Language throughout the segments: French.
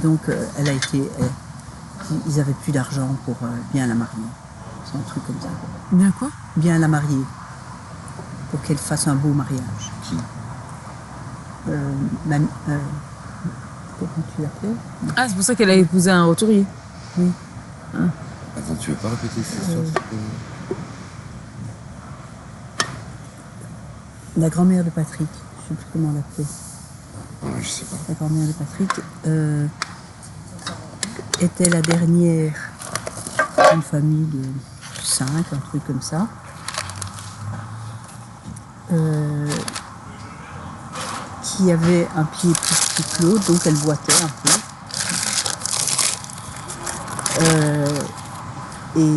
donc, elle a été... ils n'avaient plus d'argent pour bien la marier. C'est un truc comme ça. Bien quoi? Bien la marier. Pour qu'elle fasse un beau mariage. Qui? Comment tu l'appelles? Ah, c'est pour ça qu'elle a épousé un roturier. Oui. Ah. Attends, tu veux pas répéter cette histoire? La grand-mère de Patrick, je ne sais plus comment l'appeler. Ouais, je sais pas. La grand-mère de Patrick était la dernière d'une famille de 5, un truc comme ça. Qui avait un pied plus petit que l'autre, donc elle boitait un peu. Et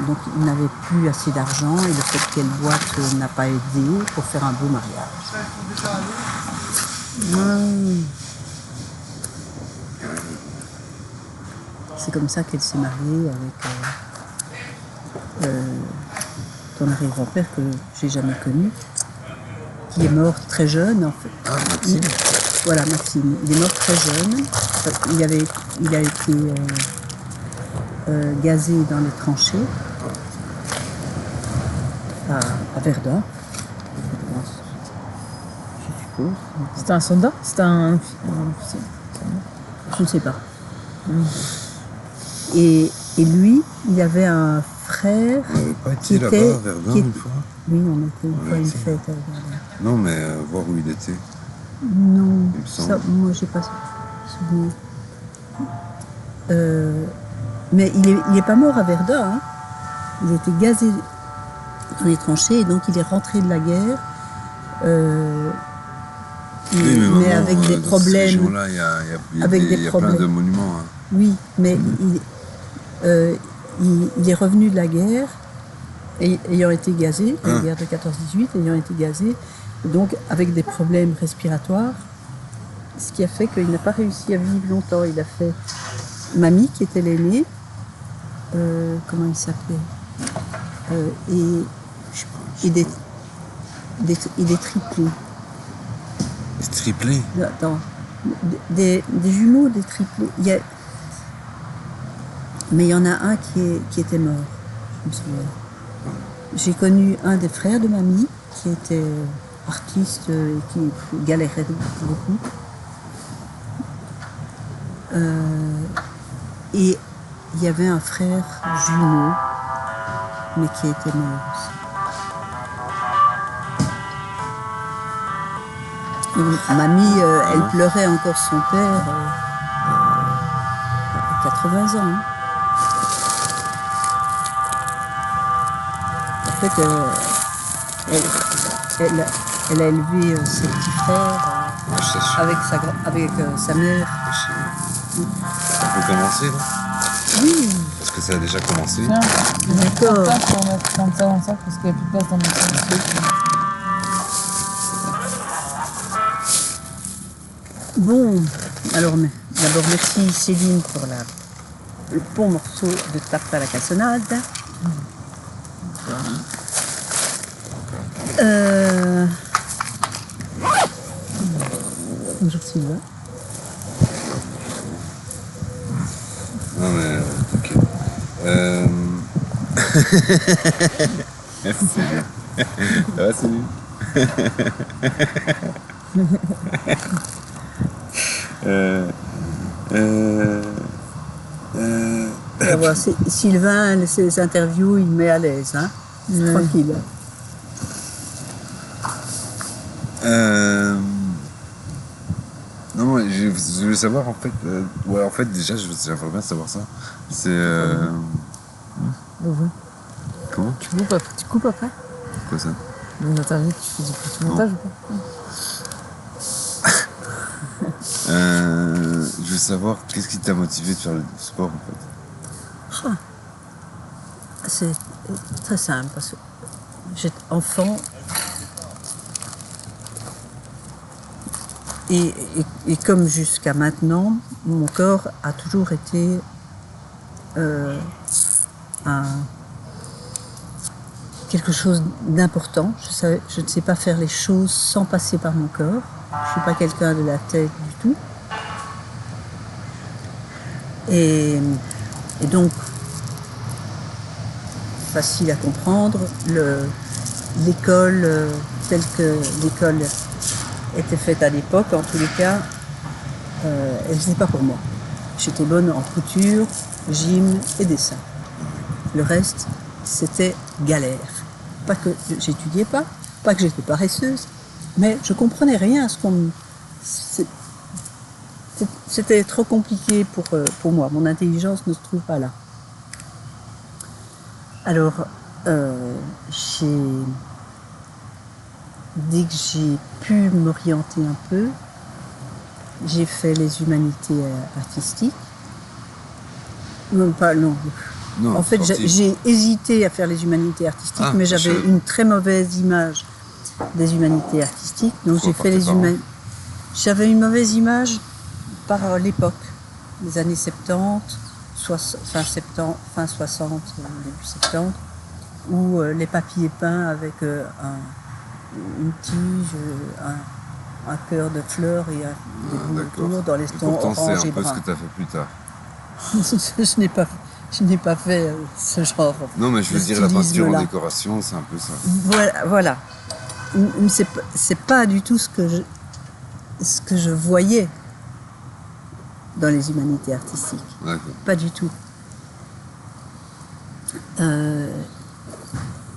donc il n'avait plus assez d'argent et le fait qu'elle boite n'a pas aidé pour faire un beau mariage. C'est comme ça qu'elle s'est mariée avec ton arrière-grand-père que j'ai jamais connu, qui est mort très jeune en fait. Ah, Maxime. Voilà, Maxime. Il est mort très jeune. Il a été gazé dans les tranchées à Verdun, je suppose. C'était un soldat? C'était un officier? Je ne sais pas. Et lui, il avait un frère On n'avait pas qui été était... là-bas, à Verdun, une fois? Oui, on était une On fois a une été. fête à Verdun. Non, mais voir où il était. Non, Il me semble. ça, moi j'ai pas souvenir. Mais il est pas mort à Verdun. Hein. Il a été gazé dans les tranchées et donc il est rentré de la guerre. Oui, mais avec des dans cette problèmes. région-là, il y a avec des plein problèmes. de monuments. Hein. Oui, mais il est revenu de la guerre, ayant été gazé, la guerre de 14-18, ayant été gazé, donc avec des problèmes respiratoires, ce qui a fait qu'il n'a pas réussi à vivre longtemps. Il a fait mamie, qui était l'aîné, comment il s'appelait, et des triplés. Des triplés? Attends, des jumeaux, des triplés. Mais il y en a un qui était mort, je me souviens. J'ai connu un des frères de mamie qui était artiste et qui galérait beaucoup. Et il y avait un frère jumeau, mais qui était mort aussi. Donc, mamie, elle pleurait encore son père à 80 ans. Hein. En fait, elle a élevé ses petits frères avec sa mère. On peut commencer là? Oui, Parce que ça a déjà commencé. Tiens, d'accord. pas pour mettre comme ça dans le sac parce qu'il n'y a plus de place dans mon sac. Bon, alors d'abord merci Céline pour le bon morceau de tarte à la cassonade. Bonjour Sylvain. Non mais ok. Merci. Ça va Céline? On va voir, Sylvain, ses interviews, il met à l'aise, hein. C'est tranquille. Non, je veux savoir en fait. Ouais, en fait déjà, j'aimerais bien savoir ça. C'est. Comment? Tu coupes après? Quoi ça? Les interviews, tu fais du petit montage ou pas? Je veux savoir qu'est-ce qui t'a motivé de faire le sport en fait. C'est très simple parce que j'étais enfant et comme jusqu'à maintenant, mon corps a toujours été quelque chose d'important. Je ne sais pas faire les choses sans passer par mon corps. Je ne suis pas quelqu'un de la tête du tout. Et donc, facile à comprendre, l'école telle que l'école était faite à l'époque, en tous les cas, elle n'était pas pour moi. J'étais bonne en couture, gym et dessin. Le reste, c'était galère. Pas que j'étudiais pas que j'étais paresseuse, mais je comprenais rien à ce qu'on me... C'était trop compliqué pour moi. Mon intelligence ne se trouve pas là. Alors, dès que j'ai pu m'orienter un peu, j'ai fait les humanités artistiques. Non. En fait, j'ai hésité à faire les humanités artistiques, mais j'avais une très mauvaise image des humanités artistiques. Donc j'ai fait les humanités. J'avais une mauvaise image par l'époque, les années 70, fin 60, début 70, où les papiers peints avec une tige, un cœur de fleurs et des boules autour dans les tons orange et brun. C'est un peu ce que tu as fait plus tard. Je n'ai pas fait ce genre. Non, mais je veux dire, la peinture en décoration, c'est un peu ça. Voilà. C'est pas du tout ce que je voyais dans les humanités artistiques. D'accord. Pas du tout.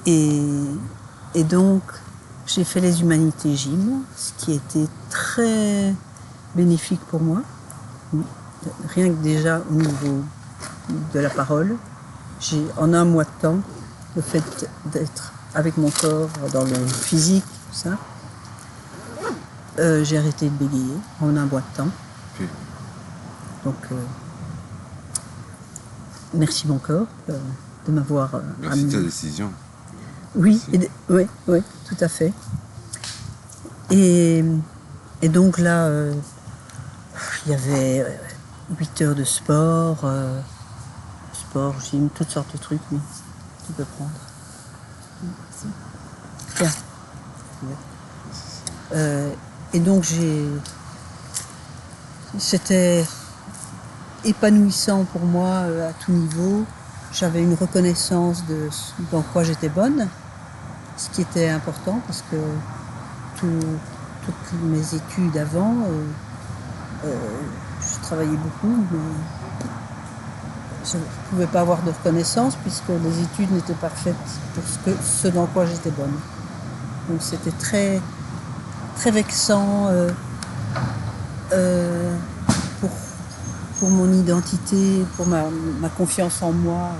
Et donc, j'ai fait les humanités gym, ce qui a été très bénéfique pour moi. Rien que déjà au niveau de la parole, en un mois de temps, le fait d'être avec mon corps dans le physique, tout ça, j'ai arrêté de bégayer en un mois de temps. Okay. Donc, merci mon corps de m'avoir merci de ta décision. Oui, oui, tout à fait. Et donc là, il y avait 8 heures de sport, gym, toutes sortes de trucs, oui, tu peux prendre. Tiens. Et donc c'était épanouissant pour moi à tout niveau. J'avais une reconnaissance dans quoi j'étais bonne, ce qui était important parce que toutes mes études avant, je travaillais beaucoup, mais je ne pouvais pas avoir de reconnaissance puisque les études n'étaient pas faites pour ce dans quoi j'étais bonne. Donc c'était très, très vexant pour mon identité, pour ma confiance en moi.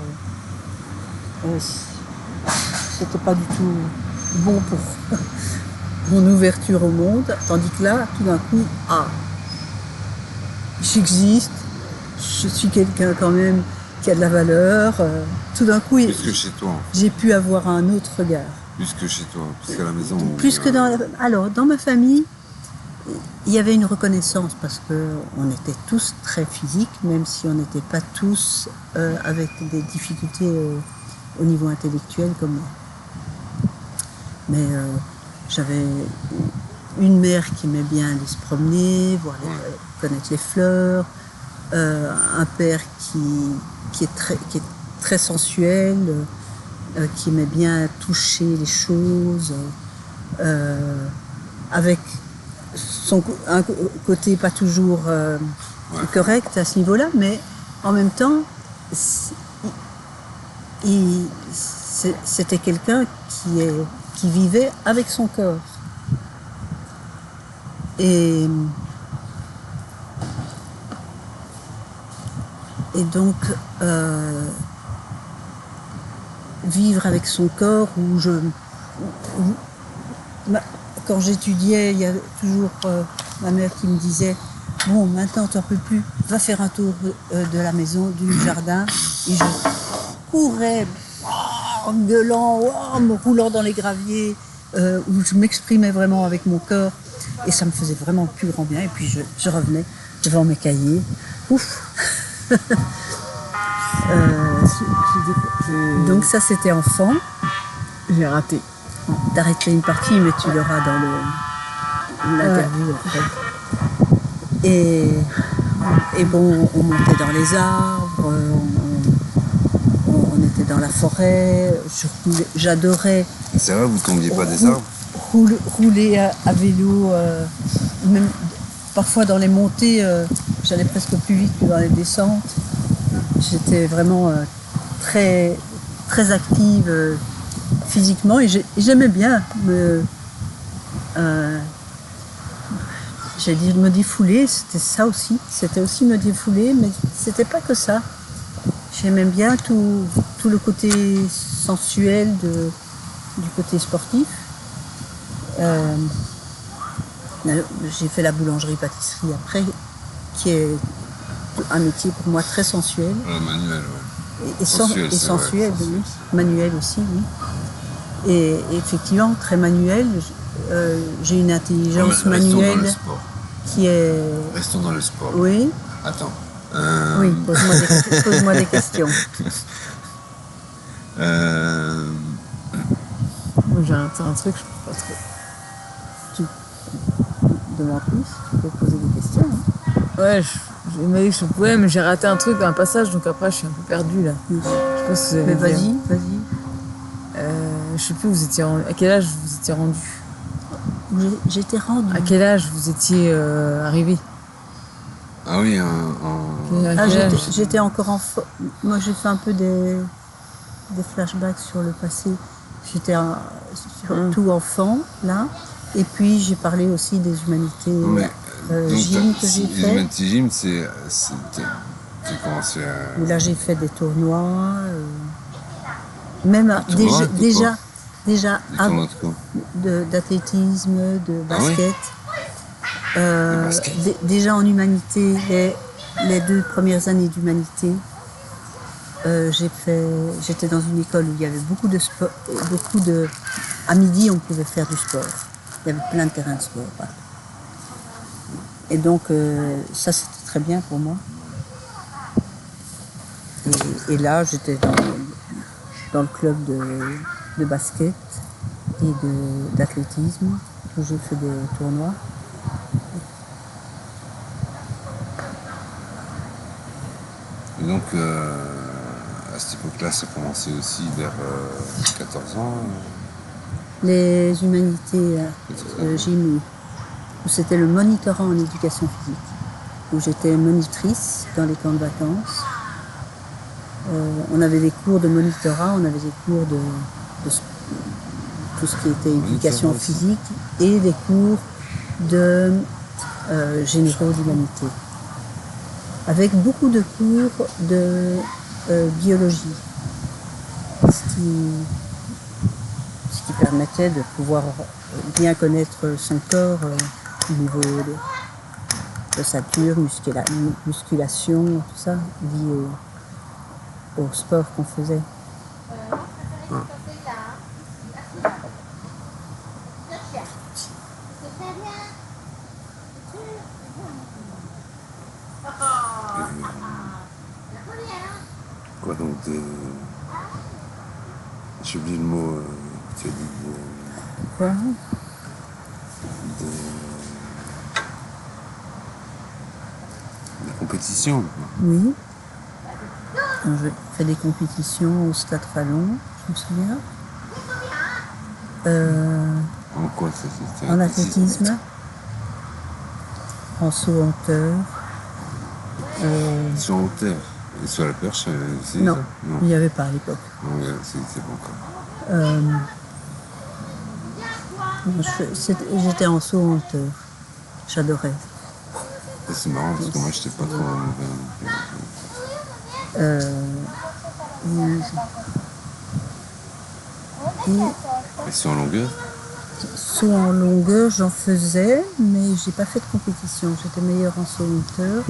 C'était pas du tout bon pour mon ouverture au monde, tandis que là, tout d'un coup, j'existe, je suis quelqu'un quand même qui a de la valeur. Tout d'un coup, plus que chez toi. J'ai pu avoir un autre regard. Plus que chez toi, plus qu'à la maison. Plus que dans ma famille, il y avait une reconnaissance parce qu'on était tous très physiques, même si on n'était pas tous avec des difficultés au niveau intellectuel comme moi. Mais j'avais une mère qui aimait bien aller se promener, connaître les fleurs, un père qui est très sensuel, qui aimait bien toucher les choses, avec un côté pas toujours correct à ce niveau-là, mais en même temps, c'était quelqu'un qui vivait avec son corps. Et donc, vivre avec son corps, quand j'étudiais, il y avait toujours ma mère qui me disait « Bon, maintenant, tu n'en peux plus, va faire un tour de la maison, du jardin. » Et je courais en gueulant, me roulant dans les graviers, où je m'exprimais vraiment avec mon corps. Et ça me faisait vraiment plus grand bien. Et puis, je revenais devant mes cahiers. Ouf. Donc ça, c'était enfant. J'ai raté. T'as arrêté une partie, mais tu l'auras dans l'interview après. Et Et bon, on montait dans les arbres, on était dans la forêt, j'adorais C'est vrai, vous tombiez pas des arbres? rouler à vélo, même parfois dans les montées, j'allais presque plus vite que dans les descentes. J'étais vraiment très, très active physiquement et j'aimais bien j'allais dire me défouler, c'était ça aussi. C'était aussi me défouler, mais c'était pas que ça. J'aimais bien tout le côté sensuel du côté sportif. J'ai fait la boulangerie-pâtisserie après, qui est un métier pour moi très sensuel. Manuel, ouais. Et sensuel, oui. Manuel aussi, oui. Et effectivement, très manuel. J'ai une intelligence manuelle qui est... Restons dans le sport. Oui. Attends. Oui, pose-moi des questions. Moi, j'ai un truc, je peux pas trop. Tu demandes plus, tu peux poser des questions. Hein. Ouais, il m'a dit que je pouvais, mais j'ai raté un truc, un passage, donc après je suis un peu perdue là. Oui. Je sais pas si vous Mais avez vas-y. Je sais plus, à quel âge vous étiez rendu? J'étais rendue. À quel âge vous étiez arrivé? Ah oui, j'étais encore enfant. Moi, j'ai fait un peu des flashbacks sur le passé. J'étais surtout enfant, là. Et puis, j'ai parlé aussi des humanités gym que j'ai fait. Les humanités gym, c'est commencé à... Où là, j'ai fait des tournois. Même déjà d'athlétisme, de basket. Ah oui, déjà en humanité, les 2 premières années d'humanité, j'étais dans une école où il y avait beaucoup de sport, à midi on pouvait faire du sport. Il y avait plein de terrains de sport. Voilà. Et donc ça c'était très bien pour moi. Et là j'étais dans le club de basket et d'athlétisme où j'ai fait des tournois. Et donc, à cette époque-là, ça commençait aussi vers 14 ans. Les humanités gym, où c'était le monitorat en éducation physique, où j'étais monitrice dans les camps de vacances. On avait des cours de monitorat, on avait des cours de tout ce qui était éducation physique et des cours de généraux d'humanité. Avec beaucoup de cours de biologie, ce qui permettait de pouvoir bien connaître son corps au niveau de ossature, musculation, tout ça, lié au sport qu'on faisait. Quoi donc j'ai oublié le mot que tu as dit. Quoi? Des compétitions. Oui. J'ai fait des compétitions au Stade Fallon, je me souviens. En quoi ça c'était? En athlétisme, en saut en hauteur. Sur en hauteur. Et sur la perche, c'est Non, ça? Non, il n'y avait pas à l'époque. non, c'est pas encore. J'étais en saut en hauteur. J'adorais. C'est marrant parce que moi j'étais pas trop mauvais. Et sur en longueur? Saut en longueur, j'en faisais, mais j'ai pas fait de compétition. J'étais meilleure en saut en hauteur.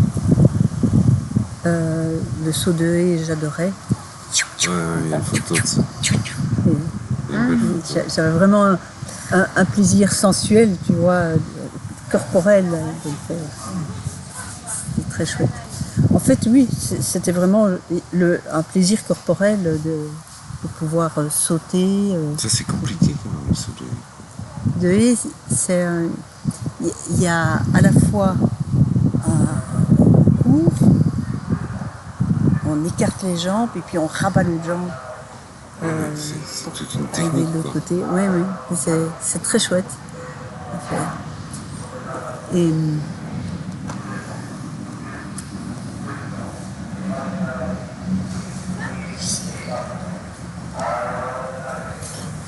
Le saut de haie, j'adorais. Ouais, il y a une photo de ça. J'avais vraiment un plaisir sensuel, tu vois, corporel. C'était très chouette. En fait, oui, c'était vraiment un plaisir corporel de pouvoir sauter. Ça, c'est compliqué quand même, le saut de haie. De haie, il y a à la fois court, on écarte les jambes et puis on rabat l'autre jambe. C'est toute une Arriver de technique, l'autre quoi. côté. Oui, oui, c'est très chouette à faire. Et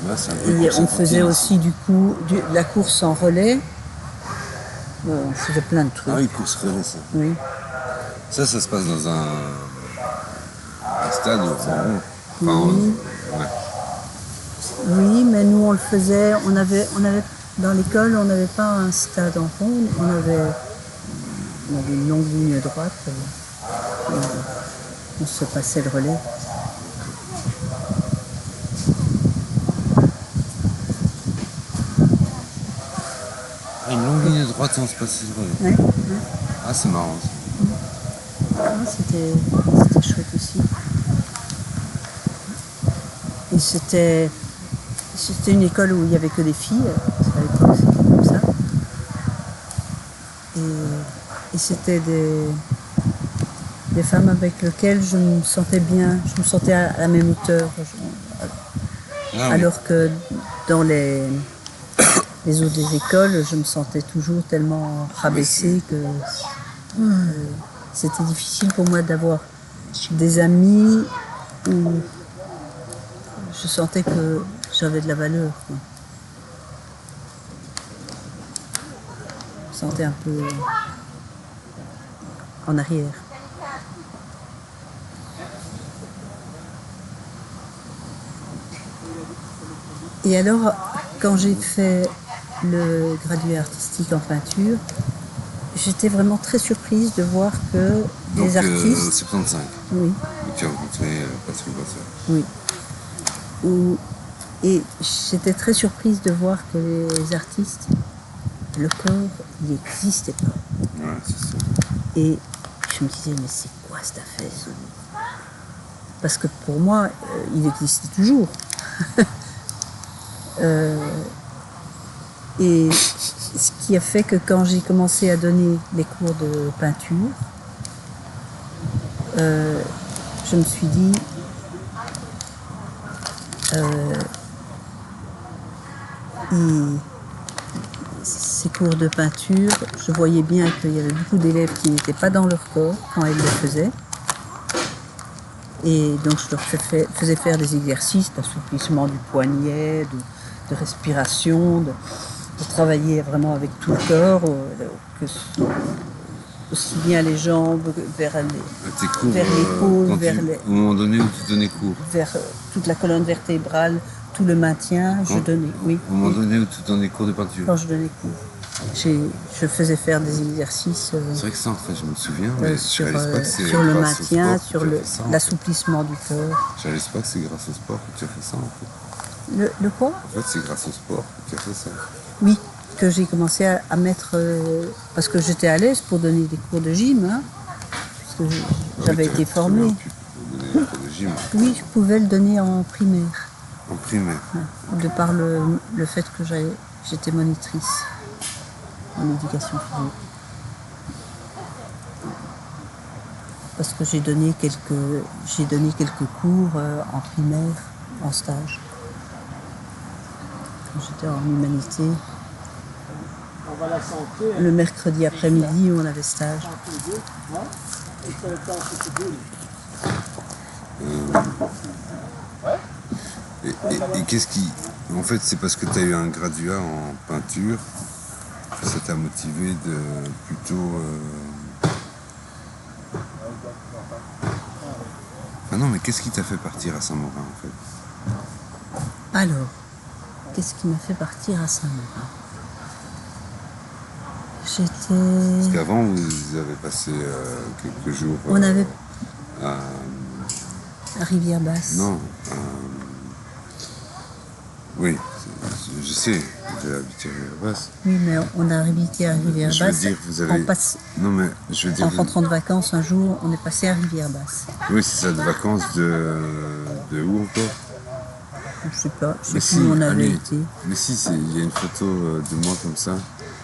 Là, c'est un peu Et course on à faisait pied, aussi du coup la course en relais. On faisait plein de trucs. Ah oui, course relais, ça. Oui. Ça se passe dans un stade ou enfin, Oui. ouais. Oui, mais nous on le faisait. On avait dans l'école, on n'avait pas un stade en fond. On avait une longue ligne droite. On se passait le relais. Ah, une longue ligne droite sans se passer le relais. Ouais. Ah, c'est marrant. Ça. Ah, c'était chouette aussi. Et c'était une école où il n'y avait que des filles. À l'époque, c'était comme ça. Et c'était des femmes avec lesquelles je me sentais bien, je me sentais à la même hauteur. Ah, oui. Alors que dans les autres écoles, je me sentais toujours tellement rabaissée que c'était difficile pour moi d'avoir des amis où je sentais que j'avais de la valeur, quoi. Je me sentais un peu en arrière. Et alors, quand j'ai fait le gradué artistique en peinture, j'étais vraiment très surprise de voir que Donc, les artistes... 75. Oui, Et tu as rencontré Patrick Boisseur. oui. Et j'étais très surprise de voir que les artistes, le corps, il n'existait pas. Ouais, c'est ça. Et je me disais, mais c'est quoi cette affaire? Parce que pour moi, il existait toujours. Et ce qui a fait que quand j'ai commencé à donner les cours de peinture, je me suis dit, ces cours de peinture, je voyais bien qu'il y avait beaucoup d'élèves qui n'étaient pas dans leur corps quand elles le faisaient. Et donc je leur faisais faire des exercices d'assouplissement du poignet, de respiration, de travailler vraiment avec tout le corps, aussi bien les jambes vers Tes cours, l'épaule, au moment donné où tu donnais cours. vers toute la colonne vertébrale, tout le maintien, je donnais, oui. Au moment donné où tu donnais cours de peinture. Quand je donnais cours, je faisais faire des exercices C'est vrai que ça, en fait, je me souviens, mais je réalise pas que c'est sur le grâce au maintien, sport que sur tu as fait ça, en fait. l'assouplissement du corps. Je réalise pas que c'est grâce au sport que tu as fait ça, en fait. Le quoi? En fait, c'est grâce au sport que tu as fait ça. Oui, que j'ai commencé à mettre... parce que j'étais à l'aise pour donner des cours de gym, hein, parce que j'avais été formée. Pour donner des cours de gym. Oui, je pouvais le donner en primaire, En primaire. de par le fait que j'étais monitrice en éducation physique. Parce que j'ai donné quelques cours en primaire, en stage. Quand j'étais en humanité, le mercredi après-midi, on avait stage. Et qu'est-ce qui... En fait, c'est parce que tu as eu un graduat en peinture que ça t'a motivé de plutôt... Ah non, mais qu'est-ce qui t'a fait partir à Saint-Morin, en fait? Alors, qu'est-ce qui m'a fait partir à Saint-Morin? Parce qu'avant, vous avez passé quelques jours... On avait... à Rivière-Basse. Non. Oui, je sais, vous avez habité à Rivière-Basse. Oui, mais on a habité à Je veux Rivière-Basse. dire, vous avez... Non, mais je veux dire... En rentrant de vacances, un jour, on est passé à Rivière-Basse. Oui, c'est ça, de vacances de où encore? Je sais pas, je sais Mais plus si, où on avait allez. été. Mais si, il y a une photo de moi comme ça.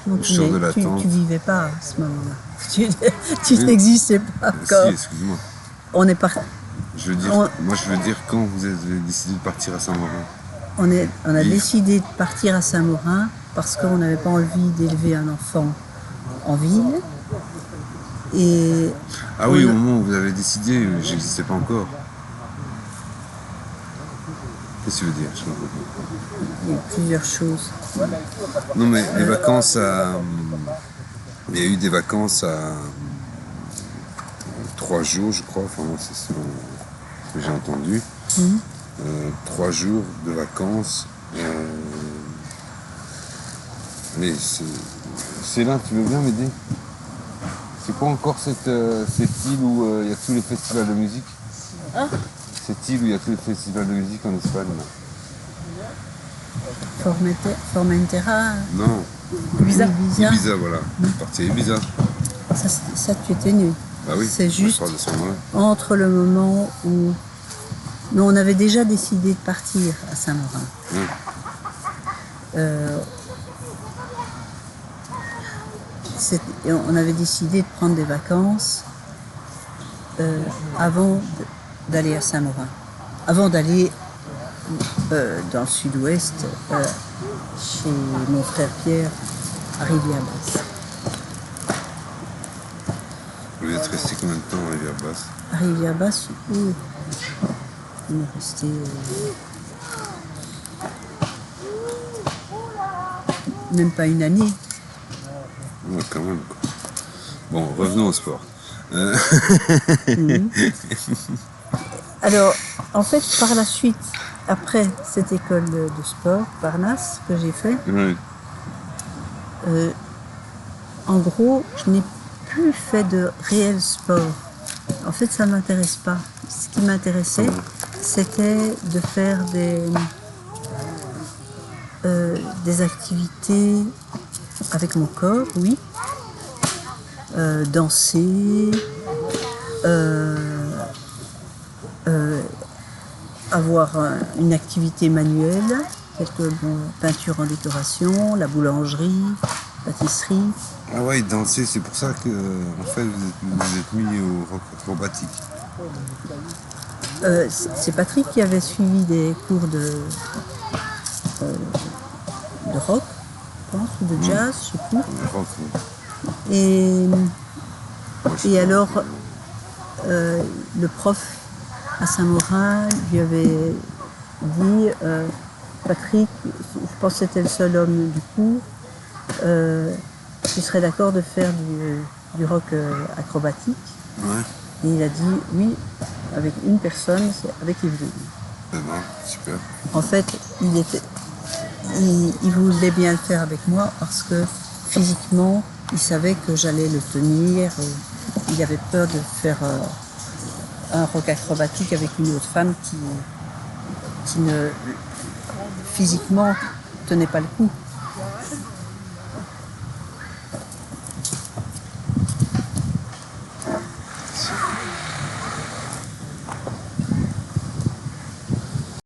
Donc Je sors de la tente. tu vivais pas à ce moment-là. tu Oui. n'existais pas Si, encore. excuse-moi. On est parti. Je veux dire, On- moi je veux dire quand vous avez décidé de partir à Saint-Morin. On a Vivre. décidé de partir à Saint-Morin parce qu'on n'avait pas envie d'élever un enfant en ville. Et Ah oui, On au a- moment où vous avez décidé, j'existais pas encore. Qu'est-ce que tu veux dire? Je comprends pas. il y a plusieurs choses. Non mais les vacances à... Il y a eu des vacances à 3 jours, je crois, enfin moi c'est ce que j'ai entendu. 3 jours de vacances. Mais c'est là, tu veux bien m'aider? C'est quoi encore cette île où il y a tous les festivals de musique? Cette île où il y a tous les festivals de musique en Espagne là. Formentera, Non, Ibiza. Ibiza, voilà. Parti à Ibiza. Ça, tu étais nu. Ah oui, C'est moi, je juste parle de ce moment-là. entre le moment où... Nous, on avait déjà décidé de partir à Saint-Morin. On avait décidé de prendre des vacances avant d'aller à Saint-Morin. Avant d'aller dans le sud-ouest, chez mon frère Pierre, à Rivière-Basse. Vous êtes resté combien de temps à Rivière-Basse? À Rivière-Basse, où on est resté même pas une année. Ouais, quand même, quoi. Bon, revenons au sport. Alors, en fait, par la suite, après cette école de sport, Parnasse, que j'ai fait, Ouais. en gros, je n'ai plus fait de réel sport. En fait, ça ne m'intéresse pas. Ce qui m'intéressait, c'était de faire des activités avec mon corps, oui. Danser, avoir une activité manuelle, telle que peinture en décoration, la boulangerie, pâtisserie. Ah ouais, danser, c'est pour ça que en fait vous êtes mis au rock acrobatique. C'est Patrick qui avait suivi des cours de rock, je pense, ou de jazz, je ne sais plus. Rock, Et moi, je sais pas. alors, le prof à Saint-Morin lui avait dit, Patrick, je pense que c'était le seul homme du cours, tu serais d'accord de faire du rock acrobatique? Ouais, Et il a dit oui, avec une personne, c'est avec Evelyne. c'est bon, super. En fait, il voulait bien le faire avec moi parce que physiquement, il savait que j'allais le tenir. Et il avait peur de faire un rock acrobatique avec une autre femme qui ne physiquement tenait pas le coup.